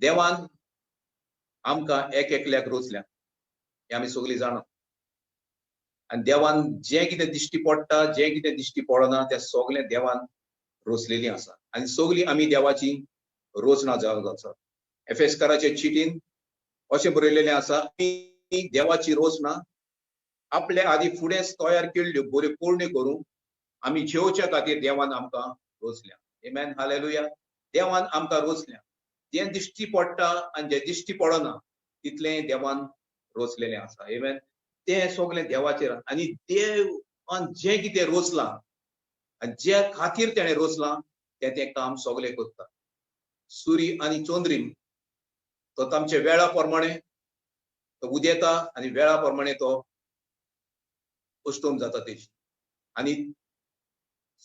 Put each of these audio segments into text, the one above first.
देवान आमकां एक एकल्याक रोचल्या हे आमी सगळीं जाणा आनी देवान जें कितें दिश्टी पडटा जें कितें दिश्टी पडना तें सगळें देवान रोचलेलीं आसा आनी सगळीं आमी देवाची रोचना जावंक आसा एफेसकाराचे चिटीन अशें बरयलेलें आसा की देवाची रोचना आपले आदी फुडेंच तयार केल्ल्यो बऱ्यो पूर्ण करूंक आमी जेवच्या खातीर देवान आमकां रोचल्या आमेन हालेलुया देवान आमकां रोचल्या जें दिश्टी पडटा आनी जें दिश्टी पडना तितलें देवान रोचलेलें आसा आमेन तें सगळें देवाचेर आनी देवान जें कितें रोचलां आनी जे खातीर तेणें रोचलां तें काम सगळें करता सूर्य आनी चंद्रीन तो तांचे वेळा प्रमाणे तो उदेता आनी वेळा प्रमाणे तो अष्टम जाता तेजी आनी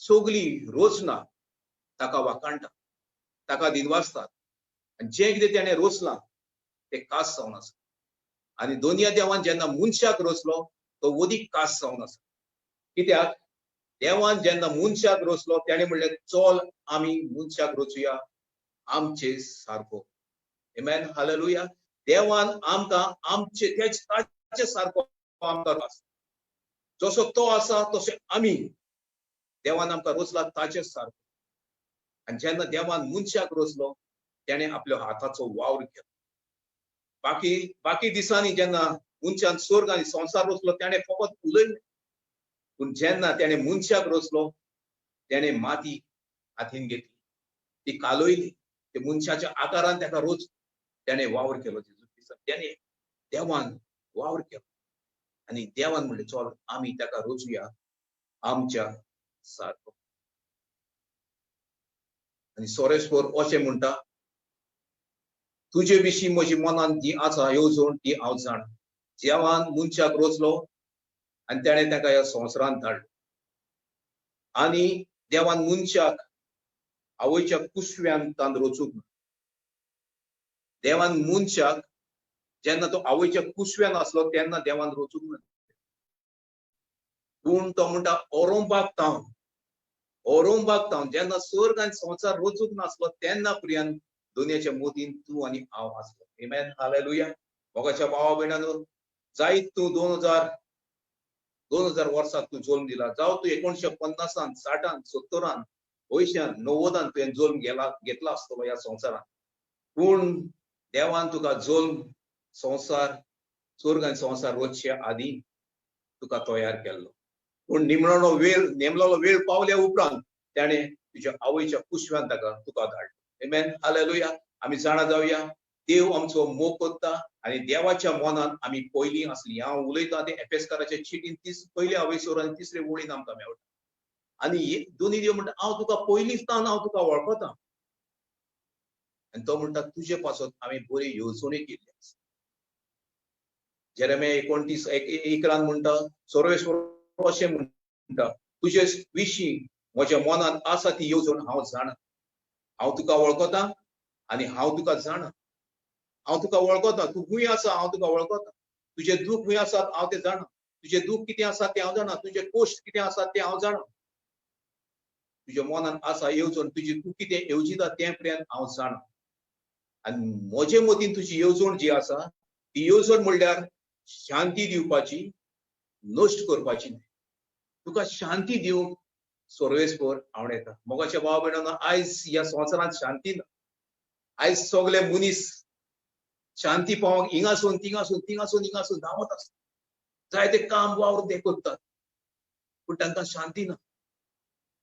सगळीं रोचना ताका वाकाणटा ताका दिनवासतात आनी जें कितें तेणें रोचलां तें कास जावन आसा आनी दोनया देवान जेन्ना मनशाक रोचलो तो ओदीक कास जावन आसा कित्याक देवान जेन्ना मनशाक रोचलो तेणें म्हणलें चल आमी मनशाक रोचुया आमचे सारको आमेन हालेलुया देवान आमकां आमचे ताचे सारको आमकां आसा जसो तो आसा तशें आमी देवान आमकां रोचला ताचे सारको आनी जेन्ना देवान मनशाक रोचलो तेणें आपल्या हाताचो वावर केलो बाकी दिसांनी जेन्ना मनशान स्वर्ग आनी संसार रोचलो तेणें फकत उलयलें पूण जेन्ना तेणें मनशाक रोचलो तेणें माती हातीन घेतली ती कालोयली ते मनशाच्या आकारान ताका रोच तेणें वावर केलो तेणें देवान वावर केलो आनी देवान म्हणलें चल आमी ताका रोचुया आमच्या सारको आनी सोरेस्पोर अशें म्हणटा तुजे विशीं म्हजी मनान जी आसा येवजण ती हांव जाणा देवान मनशाक रोचलो आनी तेणें ताका ह्या संवसारांत धाडलो आनी देवान मनशाक आवयच्या कुसव्यान तान रोचूंक ना देवान मनशाक जेन्ना तो आवयच्या कुसव्यान आसलो तेन्ना देवान रोचूंक ना पूण तो म्हणटा औरोंबाक तावन जेन्ना स्वर्ग आनी संवसार रोचूंक नासलो तेन्ना प्रियान दुनियाच्या मोदीन तूं आनी हांव आसलो आमेन हालेलुया मोगाच्या भावा भयणांनो जायत तूं 2000 वर्सां तूं जल्म दिला जावं तूं 1950 60 70 80 90 तुवें जल्म घेतला आसतलो ह्या संवसारांत पूण देवान तुका जल्म संवसार स्वर्ग आनी संवसार रोचचे आदी तुका तयार केल्लो पूण नेमलेलो वेळ पावल्या उपरांत तेणें तुज्या आवयच्या कुशव्यान तुका धाडलो आमेन हालेलुया आमी जाणा जावया देव आमचो मोग करता आनी देवाच्या मनान आमी पयलीं आसली हांव उलयतां ते एफेसकाराच्या चिटीन पयल्या आवयसोर आनी तिसरे वळीन आमकां मेळटा आनी दोनी देव म्हणटा हांव तुका पयलींचतान हांव तुका वळखता आनी तो म्हणटा तुजे पासत हांवें बऱ्यो येवजणी केल्ल्यो आसा जेरेमिया 29:1 म्हणटा सर्वेश्वर अशें म्हणटा तुजे विशीं म्हज्या मनान आसा ती येवजण हांव जाणा हांव तुका वळखता आनी हांव तुका जाणा हांव तुका वळखता तूं खूंय आसा हांव तुका वळखता तुजे दूख खूंय आसात हांव ते जाणा तुजे दूख कितें आसा तें हांव जाणा तुजे कोश्ट कितें आसा तें हांव जाणा तुज्या मनान आसा येवजण तुजी तूं कितें येवजिता तें पर्यंत हांव जाणा आनी म्हजे मतीन तुजी येवजण जी आसा ती येवजण म्हणल्यार शांती दिवपाची नश्ट करपाची न्हय तुका शांती दिवंक सर्वेस्पर आवडेता मोगाच्या भावा भयणांनो आयज ह्या संवसारांत शांती ना आयज सगळे मनीस शांती पावोंक हिंगासून थिंगासून धांवत आसता जायते काम वावर ते करतात पूण तांकां शांती ना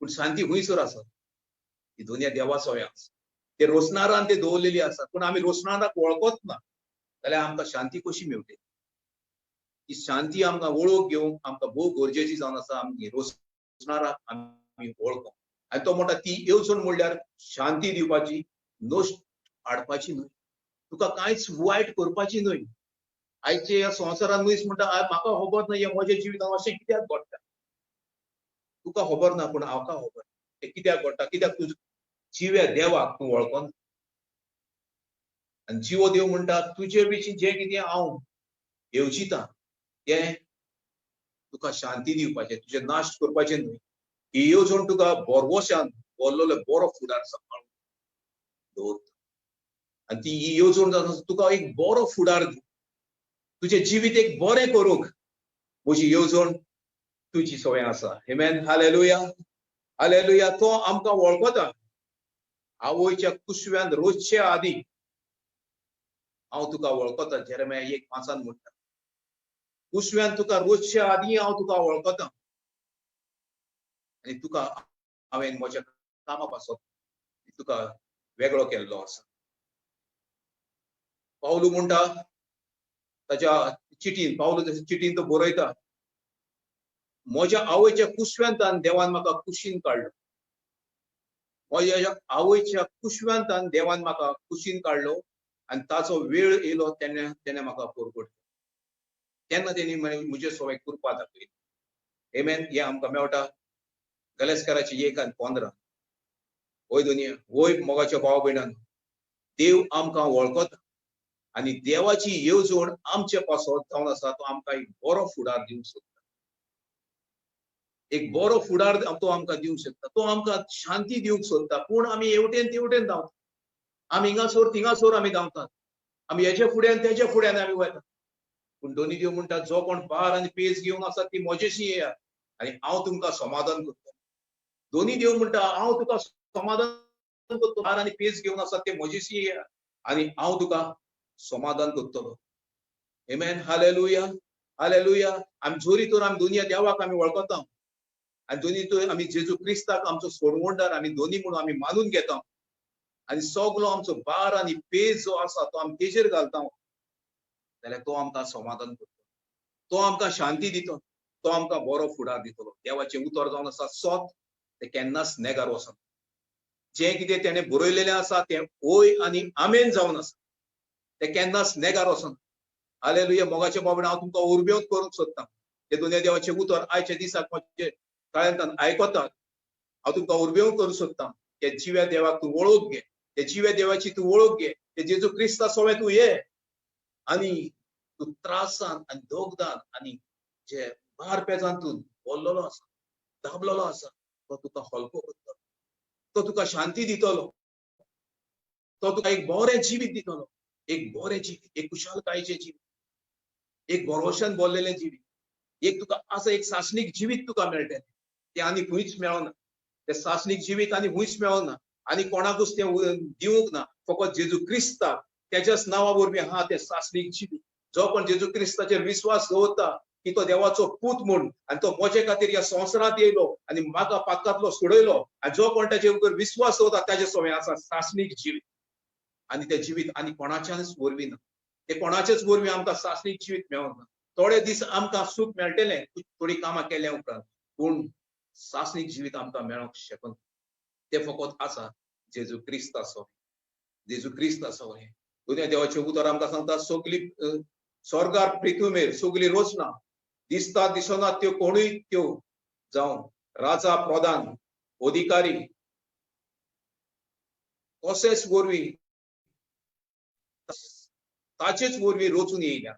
पूण शांती हुंयसर आसा ही दुनिया देवा सोया आसा ते रोसणारान ते दवरलेली आसा पूण आमी रोसणाराक वळखत ना जाल्यार आमकां शांती कशी मेळटली ही शांती आमकां वळख घेवंक आमकां भोव गरजेची जावन आसा आमची रोसणाराक आमी वळखूंक आनी तो म्हणटा ती येवजण म्हणल्यार शांती दिवपाची नश्ट हाडपाची न्हय तुका कांयच वायट करपाची न्हय आयचे ह्या संवसारान मनीस म्हणटा म्हाका खबर ना हें म्हजें जिवितांत अशें कित्याक घडटा तुका खबर ना पूण हांवका खबर तें कित्याक घडटा कित्याक तुज्या जिव्या देवाक तूं वळखना आनी जिवो देव म्हणटा तुजे विशीं जें कितें हांव येवजितां तें तुका शांती दिवपाचें तुजें नाश करपाचें न्हय ही येवजण तुका बरवशान व्हरलेलो बरो फुडार सांबाळून दवरता आनी ती येवजण जावन तुका एक बरो फुडार दी, तुझे जिवीत एक बरें करूंक म्हजी येवजण तुजी सवय आसा. आमेन. हालेलुया. हालेलुया. तो आमकां वळखता. आवयच्या कुशव्यान रोजचे आदी हांव तुका वळखता. जेरेमिया 1:5 म्हणटा, कुशव्यान तुका रोजचे आदी हांव तुका वळखता आनी तुका हांवें म्हज्या कामा पासत तुका वेगळो केल्लो आसा. पावलू म्हणटा ताच्या चिटीन, पावलू चिटीन तो बरयता, म्हज्या आवयच्या कुशव्यांतान देवान म्हाका कुशीन काडलो. म्हज्या आवयच्या कुशव्यांतान देवान म्हाका कुशीन काडलो आनी ताचो वेळ येयलो तेन्ना म्हाका परगट. तेन्ना तेणी म्हजे सवय कृपा दाखयली. आमेन. हे आमकां मेळटा गलेस्काराची 1:15. होय दुनिया, होय मोगाच्या भाव भयणान, देव आमकां वळखता आनी देवाची येवजण आमचे पासत जावन आसा. तो आमकां एक बरो फुडार दिवंक सोदता. एक बरो फुडार तो आमकां दिवंक सोदता. तो आमकां शांती दिवंक सोदता. पूण आमी हेवटेन तेवटेन धांवतात. आमी हिंगासोर थिंगासोर आमी धांवतात. आमी हेच्या फुड्यान तेच्या फुड्यान आमी वतात. पूण दोनी देव म्हणटा, जो कोण भार आनी पेज घेवन आसा ती म्हजेशी येयात आनी हांव तुमकां समाधान करता. दोनी देव म्हणटा, हांव तुका समाधान करता. भार आनी पेज घेवन आसा ते म्हजेशी येयात आनी हांव तुका समाधान करतलो. आमेन. हालेलुया. हालेलुया. आमी जोरी तर आमी दुनिया देवाक आमी वळखता आनी दोनी तर आमी जेजू क्रिस्ताक आमचो सोडवणदार आमी दोनी म्हणून आमी मानून घेता आनी सगलो आमचो भार आनी पेज जो आसा तो आमी तेजेर घालता जाल्यार तो आमकां समाधान करता. तो आमकां शांती दिता. तो आमकां बरो फुडार दितलो. देवाचें उतर जावन आसा सोत ते केन्नाच नेगार वचना. जें कितें तेणें बरयलेलें आसा तें ओय आनी आमेन जावन आसा. ते केन्नाच नेगार वचना. हालेलुया. मोगाचे बाबडे, हांव तुमकां उर्बेवंत करूंक सोदता. ते दुनिया देवाचें उतर आयच्या दिसाक म्हजे काळेंतान आयकतात. हांव तुमकां उर्बेवंत करूंक सोदता. ते जिव्या देवाक तूं वळख घे. ते जिव्या देवाची तूं वळख घे. ते जेजू क्रिस्ता सवय तूं ये आनी तूं त्रासान आनी दोगदान आनी जे भार पेजान तूं बोल्लोलो आसा, दाबलेलो आसा, तो तुका हलको करतलो. तो तुका शांती दितलो. तो तुका एक बरें जिवीत दितलो. एक बरें जिवीत, एक कुशालकायेचें जिवीत, एक भरोशान बोल्लेलें जिवीत, एक तुका असं एक सासणीक जिवीत तुका मेळटलें. ते आनी खंयच मेळना. ते सासणीक जिवीत आनी खंयच मेळना आनी कोणाकूच तें दिवंक ना. फकत जेजू क्रिस्ताक तेच्याच नांवा वरवीं आहा तें सासणीक जिवीत. जो कोण जेजू क्रिस्ताचेर विश्वास दवरता की तो देवाचो पूत म्हूण आनी तो म्हजे खातीर ह्या संवसारांत येयलो आनी म्हाका पातकांतलो सोडयलो आनी जो कोण ताचे उपर विश्वास दवरता ताचे सवय आसा सासणीक जिवीत. आनी ते जिवीत आनी कोणाच्याच वरवीं ना. ते कोणाचेच वरवीं आमकां सासणीक जिवीत मेळना. थोडे दीस आमकां सूख मेळटलें थोडी कामां केल्या उपरांत, पूण सासणीक जिवीत आमकां मेळोंक शकना. ते फकत आसा जेजू क्रिस्ता सवय. जेजू क्रिस्ता सवय. दुनिया देवाचें उतर आमकां सांगता, सगली स्वर्गार पृथ्वीमेर सगली रचना दिसता दिसना त्यो कोणूय त्यो जावं राजा, प्रधान, अधिकारी कशेच वरवीं ताचेच वरवीं रचून येयल्या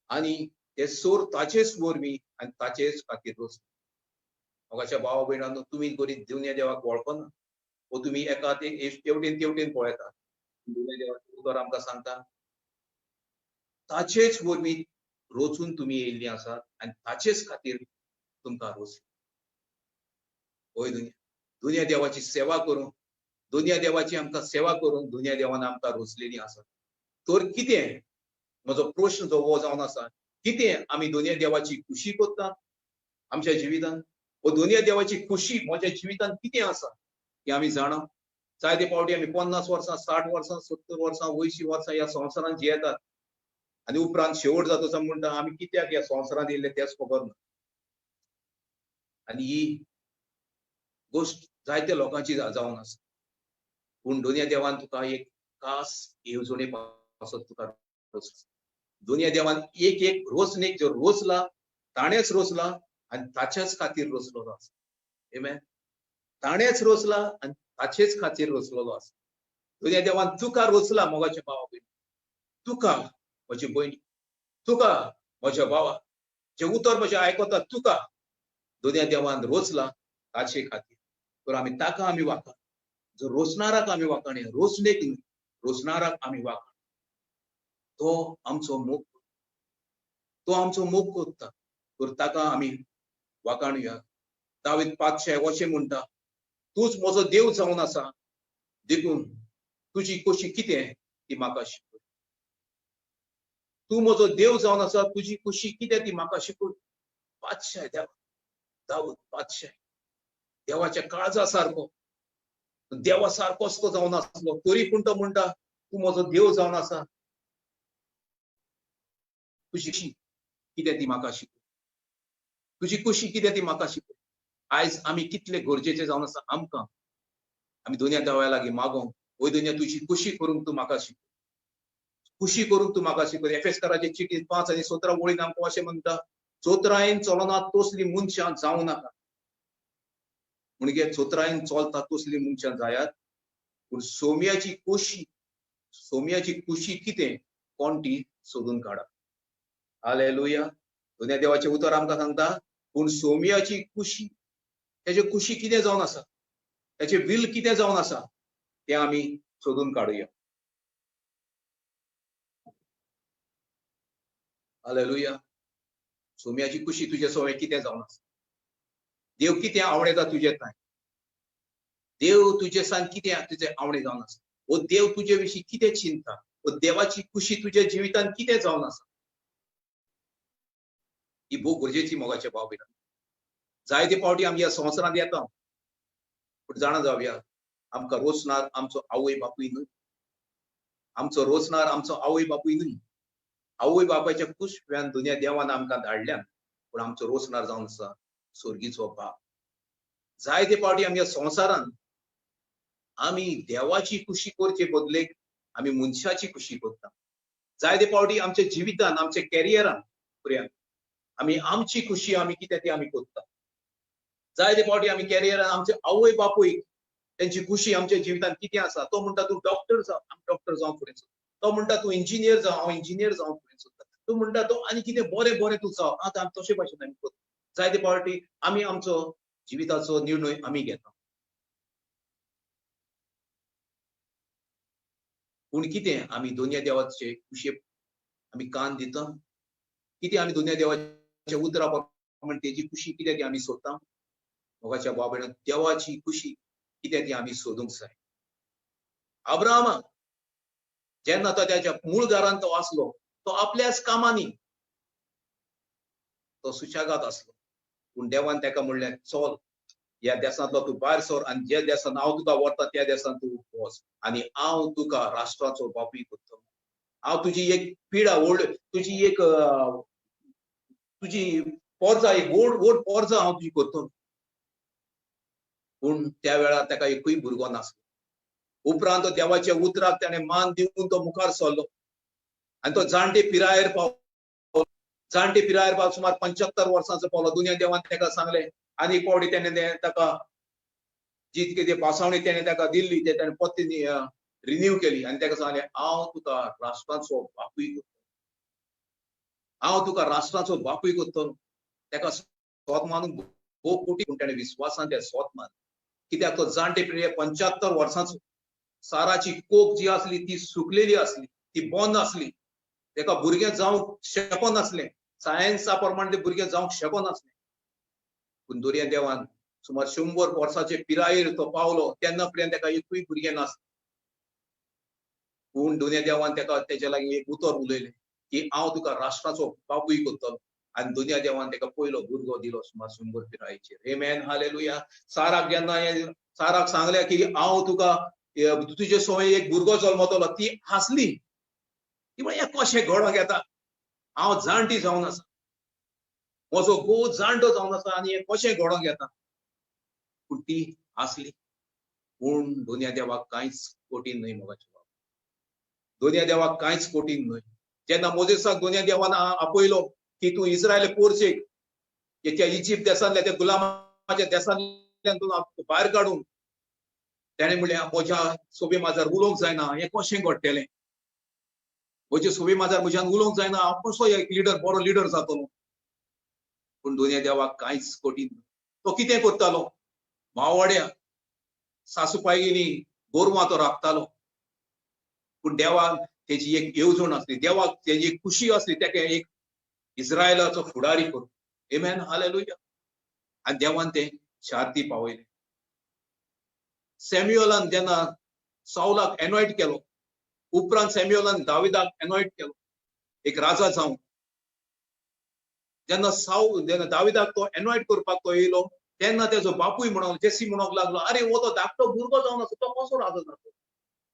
आनी ते सोर ताचेच वरवीं आनी ताचेच खातीर रचना. मोगाच्या भावा भयणांनो, तुमी बरी दुनिया देवाक वळखना वो तुमी एका तेवटेन तेवटेन पळयता. दुनिया देवाचें उतर आमकां सांगता, ताचेच वरवीं रचून तुमी येयल्लीं आसात आनी ताचेच खातीर तुमकां रचला. होय दुनिया देवाची सेवा करून, दुनिया देवाची आमकां सेवा करून दुनिया देवान आमकां रचलेलीं आसा. तर कितें म्हजो प्रश्न जो हो जावन आसा, कितें आमी दुनिया देवाची खुशी करतात आमच्या जिवितांत? वो दुनिया देवाची खुशी म्हज्या जिवितांत कितें आसा हें आमी जाणा. जायते फावटी आमी 50 वर्सां, 60 वर्सां, 70 वर्सां, 80 वर्सां ह्या संवसारांत जियेतात आनी उपरांत शेवट जाता म्हणटा आमी कित्याक ह्या संवसारांत येयले तेच खबर ना. आनी ही गोश्ट जायत्या लोकांची जावन आसा. पूण दुनिया देवान तुका एक खास येवजणे पासत तुका दुनिया देवान एक एक रोचणेक जो रोचला ताणेच रोचला आनी ताच्याच खातीर रोचलेलो आसा. आमेन. ताणेच रोचला आनी ताचेच खातीर रोचलेलो आसा. दुनिया देवान तुका रोचला मोगाच्या भावा भयणी. तुका म्हजी भयणी, तुका म्हज्या भावा, जे उतर म्हजें आयकता तुका दुनिया देवान रोचला ताचे खातीर. तर आमी ताका आमी वाखाण, जो रोचणाराक आमी वाखाणया, रोचणेक रोसणाराक आमी वागण तो आमचो मोग कोत्ता तर ताका आमी वागणुया दावीद पातशें अशें म्हणटा तूच म्हजो देव जावन आसा देखून तुजी खोशी कितें ती म्हाका शिकय तूं म्हजो देव जावन आसा तुजी खोशी कितें ती म्हाका शिकय पातशें दाऊद पातशें देवाच्या काळजा सारको देवा सारकोच तो जावन आसलो तरी पूण तो म्हणटा तूं म्हजो देव जावन आसा तुजी खोशी कितें ती म्हाका शिकय तुजी खोशी कितें ती म्हाका शिकय आयज आमी कितले गरजेचे जावन आसा आमकां आमी दुनिया देवा लागीं मागोंक ओय दुनिया तुजी खुशी करूंक तूं म्हाका शिकय खुशी करूंक तू म्हाका शिकय एफेसकाराचे चिटी 5 आनी 17 वळीन आमकां अशें म्हणटा चोत्रायेन चलना तसली मनशां जावं नाका म्हणजे चोत्रायेन चलता तसली मनशां जायात पूण सोम्याची खुशी कितें कोण ती सोदून काडा हालेलुया दुनिया देवाचे उतर आमकां सांगता पूण सोम्याची खुशी त्याची खुशी कितें जावन आसा त्याचे विल कितें जावन आसा ते आमी सोदून काडुया हालेलुया सोम्याची खुशी तुजे सोमे कितें जावन आसा देव कितें आवडटा तुजे ताय देव तुजे सान कितें तुजे आवडे जावन आसा ओ देव तुजे विशीं कितें चिंता ओ देवाची खुशी तुज्या जिवितान कितें जावन आसा ही भोव गरजेची मोगाचे भाव भयण जायते फावटी आमी ह्या संवसारांत येता पूण जाणा जावया आमकां रोसणार आमचो आवय बापूय न्हय आमचो रोसणार आमचो आवय बापूय न्हय आवय बापायच्या कुशव्यान दुनिया देवान आमकां धाडल्यान पूण आमचो रोसणार जावन आसा स्वर्गीचो बाप जायते फावटी आमी ह्या संवसारान आमी देवाची खुशी करचे बदलेक आमी मनशाची खुशी करता जायते फावटी आमच्या जिवितान आमच्या कॅरियरान पर्यंत आमी आमची खुशी आमी कितें ती आमी करता जायते फावटी आमी कॅरियरान आमचे आवय बापूय त्यांची खुशी आमच्या जिवितान कितें आसा तो म्हणटा तूं डॉक्टर जाव आमी डॉक्टर जावं फुडें तो म्हणटा तूं इंजिनियर जावं हांव इंजिनियर जावं फुडें सोदता तूं म्हणटा तो आनी कितें बरें बरें तूं जाव आतां तशे भाशेन आमी करता जायते फावटी आमी आमचो जिविताचो निर्णय आमी घेता पूण कितें आमी दुनिया देवाचे खुशे आमी कान दिता कितें आमी दुनिया देवाच्या उतरा प्रमाणे तेजी खुशी कितें ती आमी सोदता मोगाच्या भाव भयण देवाची खुशी कितें ती आमी सोदूंक जाय अब्राहम जेन्ना तो त्याच्या मूळ घरांत तो आसलो तो आपल्याच कामांनी तो सुशेगाद आसलो पूण देवान ताका म्हणलें चल ह्या देशांतलो तूं भायर सर आनी जे देशांत हांव तुका व्हरता त्या देशांत तूं वच आनी हांव तुका राष्ट्राचो बापूय करतलो हांव तुजी एक पिढा व्हड तुजी एक तुजी पोरजा एक व्हड पोरजा हांव तुजी करतलो पूण त्या वेळार ताका एकूय भुरगो नासलो उपरांत देवाच्या उतराक ताणें मान दिवन तो मुखार सरलो आनी तो जाणटे पिरायेर पावलो सुमार 75 वर्सांचो पावलो दुनिया देवान ताका सांगलें आनी फावटी तेणें ताका जी कितें पासावणी तेणें ताका दिल्ली ते ताणें पत्नी रिन्यू केली आनी ताका सांगलें हांव तुका राष्ट्राचो बापूय करतलो ताका स्वत मानून भोव कोटी पूण ताणें विस्वासान त्या स्वत मान कित्याक तो जाणटे पिराये 75 वर्सांचो साराची कोक जी आसली ती सुकलेली आसली ती बंद आसली ताका भुरगें जावंक शकना नासलें सायन्सा प्रमाणे ते भुरगें जावंक शकना नासलें पूण दुनिया देवान सुमार 100 वर्साचे पिरायेर तो पावलो तेन्ना पर्यंत ताका एकूय भुरगें नासलें पूण दुनिया देवान ताका तेच्या लागीं एक उतर उलयलें की हांव तुका राष्ट्राचो बापूय करतलो आनी दुनिया देवान ताका पयलो भुरगो दिलो सुमार 100 पिरायेचेर आमेन हालेलुया साराक जेन्ना साराक सांगलें की हांव तुका तुजे सोय एक भुरगो जल्मतलो ती हांसली ती म्हळ्यार कशें घडोवंक येता हांव जाणटी जावन आसा म्हजो घोव जाणटो जावन आसा आनी हें कशें घडोवंक येता पूण ती हांसली पूण दुनिया देवाक कांयच कठीण न्हय मोगाचे भाव दुनिया देवाक कांयच कठीण न्हय जेन्ना मोजेसाक दुनिया देवान आपयलो की तूं इस्रायल पोरचेक त्या इजिप्त देशांतल्या त्या गुलामाच्या देशांतल्यान तूं भायर काडून तेणें म्हणलें म्हज्या सोबे माजार उलोवंक जायना हें कशें घडटलें म्हजे सोबे माजार म्हज्यान उलोवंक जायना हांव कसो एक लिडर बरो लिडर जातलो पूण दुनिया देवाक कांयच कठीण तो कितें करतालो मावाड्या सासूपायगिनी गोरवां तो राखतालो पूण देवाक तेजी एक येवजण असली, देवाक तेजी एक खुशी असली, तेका एक इस्रायलाचो फुडारी करून. आमेन, हालेलुया. आनी देवान ते शार्ती पावयले. सॅम्युएलान जेन्ना साऊलाक एनॉयट केलो, उपरांत सॅम्युएलान दाविदाक एनॉयट केलो एक राजा जावन. जेन्ना दाविदाक तो एनॉयट करपाक तो येयलो, तेन्ना तेजो बापूय म्हणून जेसी म्हणूंक लागलो, अरे वो तो धाकटो भुरगो जावन आसा, तो कसो राजा जातलो?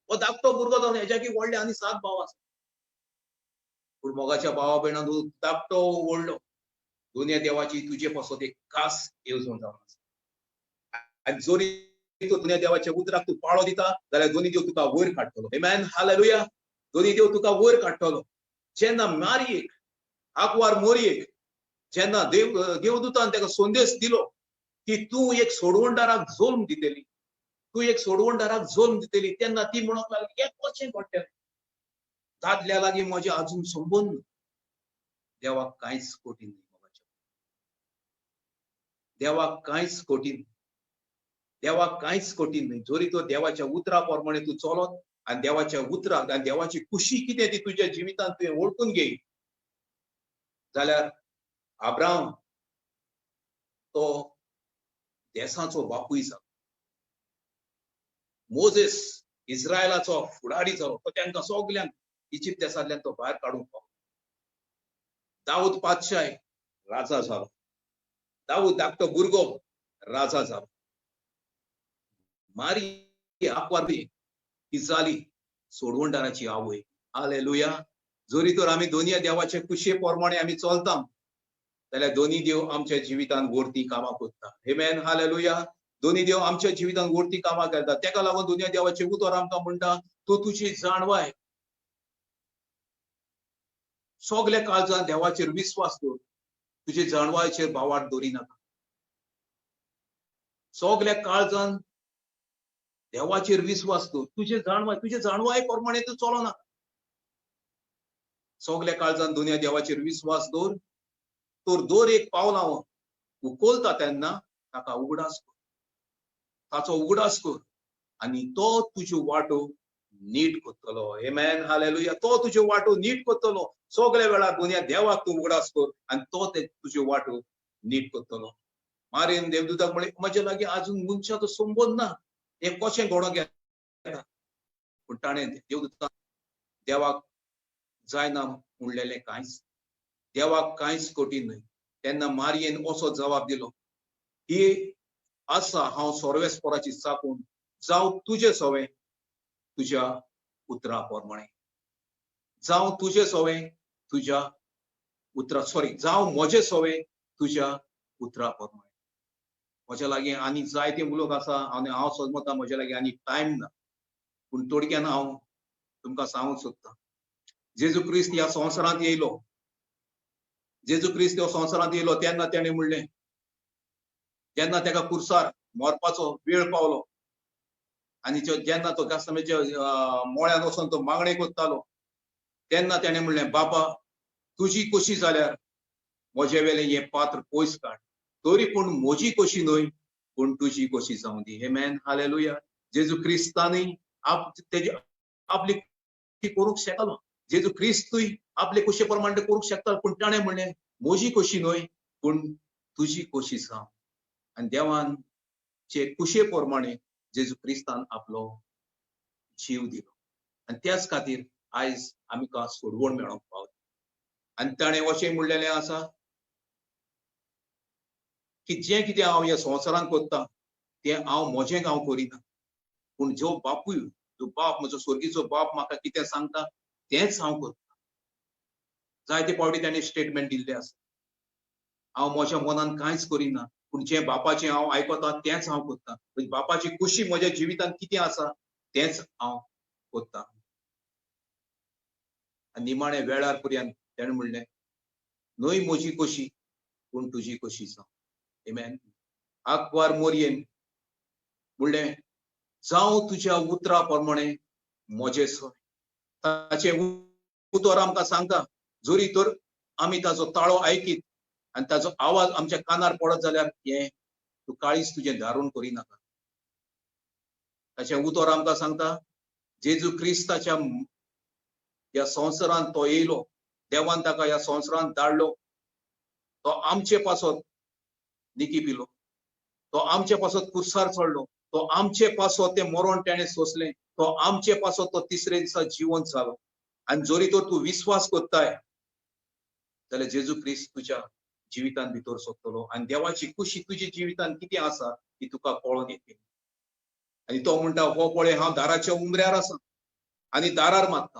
वो धाकटो भुरगो जावन हेज्या की व्हडले आनी 7 भाव आसा. पूण मोगाच्या भावा भयणां, तूं धाकटो व्हडलो, दोनूय देवाची तुजे पासत एक खास येवजण जावन आसा. आनी जोरी तूं दोनूय देवाच्या उतराक तूं पाळो दिता जाल्यार दोनी देव तुका वयर काडटलो. आमेन, हालेलुया. दोनी देव तुका वयर काडटलो. जेन्ना मारयेक, आंकवार मोरयेक जेन्ना देवदूतान तेका संदेश दिलो की तूं एक सोडवणदाराक जल्म दितली, तूं एक सोडवणदाराक जल्म दितली, तेन्ना ती म्हणूंक लागली, हें कशें घडटलें? दादल्या लागीं म्हजे अजून संबंद. देवाक कांयच कठीण न्ही. देवाक कांयच कठीण, देवाक कांयच कठीण न्ही. जोरी तो देवाच्या उतरा प्रमाणे तूं चलत आनी देवाच्या उतराक आनी देवाची खुशी कितें ती तुज्या जिवितांत तुवें वळखून घेयत जाल्यार अब्राहम तो देसाचो बापूय जालो. मोजेस इस्रायलाचो फुडारी जालो. तो तांकां सगल्यांक इजिप्त देशांतल्यान तो भायर काडून पावलो. दाऊद पादशाह राजा जालो. दाऊद धाकटो भुरगो राजा जालो. मारी आंकवार ही जाली सोडवणदाराची आवय. हालेलुया. जोरी तर आमी दोनूय देवाचे कुशे प्रमाणे आमी चलता जाल्यार दोनी देव आमच्या जिवितांत व्हरती कामां करता. आमेन, हालेलुया. दोनी देव आमच्या जिवितांत व्हरती कामां करता. तेका लागून दोनूय देवाचे उतर आमकां म्हणटा, तूं तुजी जाणवाय सगल्या काळजांत देवाचेर विश्वास कर. तुजे जाणवायचेर भावार्थ दवरिनाका. सगल्या काळजांत देवाचेर विश्वास कर. तुजे जाणवाय प्रमाणे तूं चलना. सगल्या काळजांत दोनूय देवाचेर विश्वास दवर. तर दर एक पावलां उखलता तेन्ना ताका उगडास कर, ताचो उगडास कर आनी तो तुज्यो वाटो नीट करतलो. आमेन, हालेलुया. तो तुज्यो वाटो नीट करतलो. सगळ्या वेळार दोनूय देवाक तूं उगडास कर आनी तो तुज्यो वाटो नीट करतलो. मारेन देवदूताक म्हळें, म्हजे लागीं आजून मनशाचो संबंद ना, हें कशें घडोंक येता? पूण ताणें देवदूताक देवाक जायना म्हणलेलें कांयच. देवाक कांयच कठीण न्हय. तेन्ना मारयेन असो जवाब दिलो, ही आसा हांव सर्वेस्पराची चाकून, जावं तुजें सवें तुज्या उतरा प्रमाणे. जावं तुजें सवें तुज्या उतरा जावं म्हजें सवें तुज्या उतरा प्रमाणे. म्हज्या लागीं आनी जायते मुलूक आसा आनी हांव समजता म्हज्या लागीं आनी टायम ना. पूण थोडक्यान हांव तुमकां सांगूंक सोदतां, जेजू क्रिस्त ह्या संवसारांत येयलो. जेजू क्रिस्त ह्या संवसारांत येयलो तेन्ना ताणें म्हणलें, जेन्ना ताका कुर्सार मरपाचो वेळ पावलो आनी जेन्ना तो गासमेच्या मोळ्यान वचून तो मागणे कोत्तालो तेन्ना ताणें म्हणलें, बाबा तुजी कशी जाल्यार म्हजे वेलें हें पात्र पयस काड. तरी पूण म्हजी कशी न्हय पूण तुजी कशी जावं दी. आमेन, हालेलुया. जेजू क्रिस्तानय तेजी आपली करूंक शकलो. जेजू क्रिस्तूय आपले कुशे प्रमाणे करूंक शकता. पूण ताणें म्हणलें, म्हजी कशी न्हय पूण तुजी कशी जावं. आनी देवान चे कुशे प्रमाणे जेजू क्रिस्तान आपलो जीव दिलो आनी त्याच खातीर आयज आमकां सोडवण मेळोंक पावली. आनी ताणें अशें म्हणलेलें आसा की जें कितें हांव ह्या संवसारांत करतां तें हांव म्हजें हांव करिना, पूण जो बाप म्हजो स्वर्गीचो बाप म्हाका कितें सांगता तेंच हांव करतां. जायते फावटी ताणें स्टेटमेंट दिल्लें आसा, हांव म्हज्या मनान कांयच करिना, पूण जें बापाचें हांव आयकतां तेंच हांव करतां. बापाची खुशी म्हज्या जिवितांत कितें आसा तेंच हांव करतां. आनी निमाणे वेळार पर्यंत ताणें म्हणलें, न्हय म्हजी कशी पूण तुजी कशी जावं. आमेन. आंकवार मोरयेन म्हणलें, जावं तुज्या उतरा प्रमाणे म्हजें सवें. ताचें उतर आमकां सांगता, जोरी तर आमी ताचो ताळो आयकीत आनी ताचो आवाज आमच्या कानार पडत जाल्यार हें तूं काळीज तुजें धारून करिनाका. ताचें उतर आमकां सांगता, जेजू क्रिस्ताच्या या संवसारान तो येयलो, देवान ताका या संवसारान धाडलो, तो आमचे पासत निकी पिलो, तो आमचे पासत कुर्सार चढलो, तो आमचे पासत ते मरण त्याने सोसले, तो आमचे पासत तो तिसरे दिसा जिवंत जालो. आणि जोरी तो तू विश्वास करताय जाल्यार जेजू क्रिस्त तुझ्या जिवितान भितर सोदतलो आणि देवाची खुशी तुझ्या जिवितान किती आसा ती तुका कळोन येतली. आणि तो म्हणटा, हो पळय हांव दाराच्या उमऱ्यार आसा आणि दारार मारता.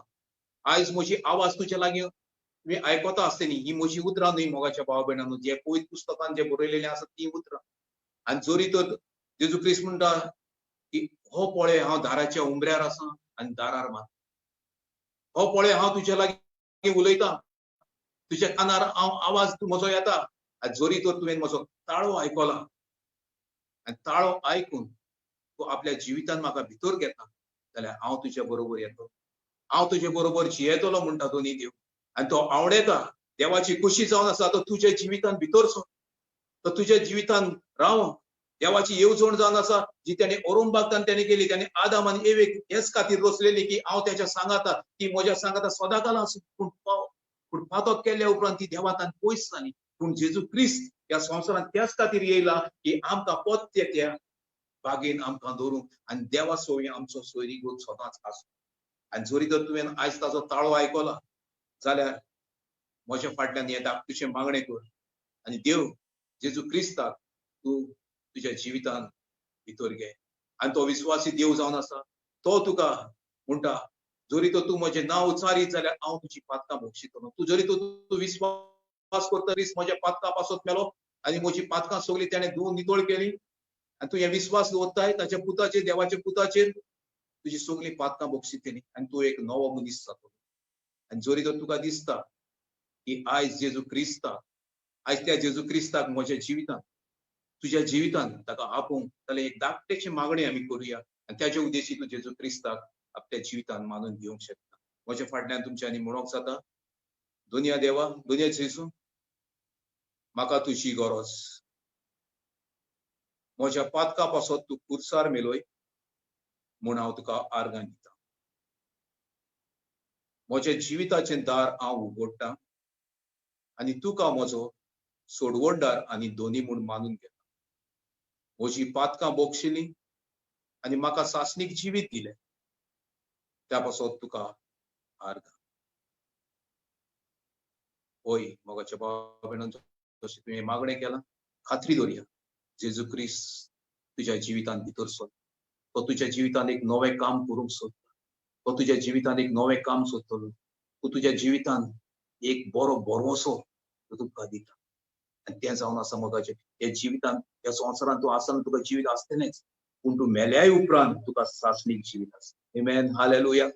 आयज म्हजी आवाज तुझ्या लागीं तुम्ही आयकता आसतली. ही म्हजी उतरां न्हय मोगाच्या भाव भयणांनो, जे पवित्र पुस्तकान जे बरयलेले आसा ती उतरां. आणि जोरी तर जेजू क्रिस्त म्हणटा की हो पळय हांव दाराच्या उमऱ्यार आसा आणि दारार मारता. हो पळय हांव तुझ्या लागीं उलयता, तुझ्या कानार हांव आवाज म्हजो येता. आणि जोरी तर तुवें म्हजो ताळो आयकला आणि ताळो आयकून तू आपल्या जिवितान म्हाका भितर घेता जाल्यार हांव तुज्या बरोबर येतो, हांव तुजे बरोबर जियेतलो म्हणटा दोनी देव. आणि तो आवडेता देवाची खुशी जावन आसा तो तुझ्या जिवितान भितर सो, तो तुझ्या जिवितान राव. देवाची येवजण जावन आसा जी त्याने औरंगाबादान त्याने केली. त्याने आदाम आनी एवेक हेच खातीर रचलेली की हांव त्याच्या सांगाता, ती म्हज्या सांगाता सदांकाल आसूं. पूण पातक केल्या उपरांत ती देवातान पयस जाली. पूण जेजू क्रिस्त ह्या संवसारांत त्याच खातीर येयला की आमकां पत्य त्या बागेन आमकां दवरूंक आनी देवा सोयी आमचो सोयरीगूत सदांच आसूं. आनी जोरी तर तुवें आयज ताजो ताळो आयकला जाल्यार म्हज्या फाटल्यान येता तुजें मागणें कर आनी देव जेजू क्रिस्ताक तूं तुज्या जिवितान भितर घे. आनी तो विश्वासी देव जावन आसा तो तुका म्हणटा, जोरी तो तूं म्हजें नांव उच्चारीत जाल्यार हांव तुजी पातकां भोगशितलो. तूं जोरी तूं विश्वास करतरीस म्हज्या पातकां पासत मेलो आनी म्हजी पातकां सगळीं त्याने धुवन नितळ केली आनी तूं हे विश्वास दवरताय ताच्या पुताचेर, देवाच्या पुताचेर, तुजी सगळीं पातकां भोगशितली आनी तूं एक नवो मनीस जातलो. आनी जोरी तर तुका दिसता की आयज जेजू क्रिस्ताक, आयज त्या जेजू क्रिस्ताक म्हज्या जिवितान, तुज्या जिवितान ताका आपोवंक जाल्यार एक धाकटेशी मागणी आमी करुया आनी त्याच्या उद्देशी तूं जेजू क्रिस्ताक आपल्या जिवितान मानून घेवंक शकता. म्हज्या फाटल्यान तुमच्यांनी म्हणोंक जाता, दुनिया देवा, दुनिया जेजू, म्हाका तुजी गरज. म्हज्या पातकां पासत तूं कुर्सार मेलोय म्हूण हांव तुका आर्गां दिता. म्हज्या जिविताचें दार हांव उगडटां आनी तुका म्हजो सोडवणदार आनी दोनी म्हूण मानून घेता. म्हजी पातकां भोगशिलीं आनी म्हाका सासणीक जिवीत दिलें त्या पासत तुका आर्गां. होय मोगाच्या भाव भयणांचो, जशें तुवें मागणें केलां खात्री दवरया जेजू क्रिस्त तुज्या जिवितान भितर सोद. तो तुज्या जिवितान एक नवें काम करूंक सोदता. तो तुज्या जिवितान एक नवें काम सोदतलो. तो तुज्या जिवितान एक बरो भरवोसो तुका दिता आनी तें जावन आसा मोगाचें. हे जिवितान ह्या संवसारान तूं आसतना तुका जिवीत आसतलेंच, पूण तूं मेल्याय उपरांत तुका सासणीक जिवीत आसा. आमेन, हालेलुया.